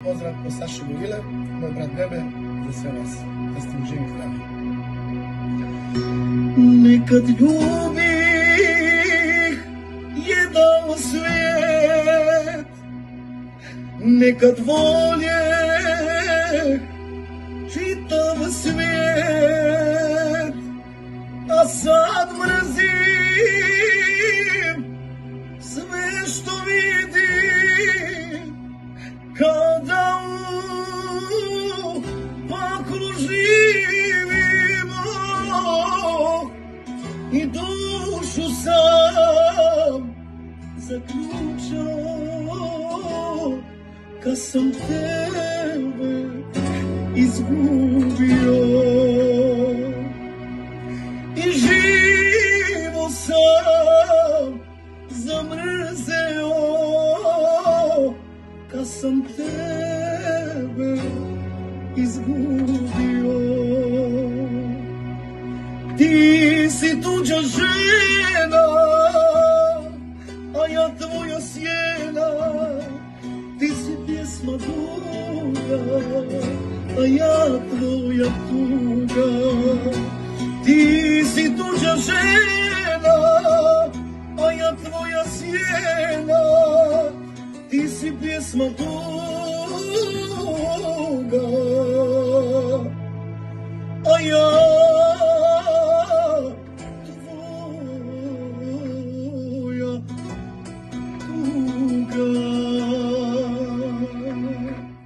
Pozdrav od Saše Bovile, moj brat Bebe, za sve vas, da ste mi živi hrani. Nekad ljubih jedan svijet, nekad voljeh čitav svijet, a sad mrzim sve što vidim, kada u paklu živimo i dušu sam zaključao kad sam tebe izgubio i živo sam zamrzeo kad sam tebe izgubio. Ti si tuđa žena, a ja tvoja sjena. Ti si pjesma duga, a ja tvoja tuga. Ti si tuđa žena, a ja tvoja sjena. Ti si pjesma tuga, a ja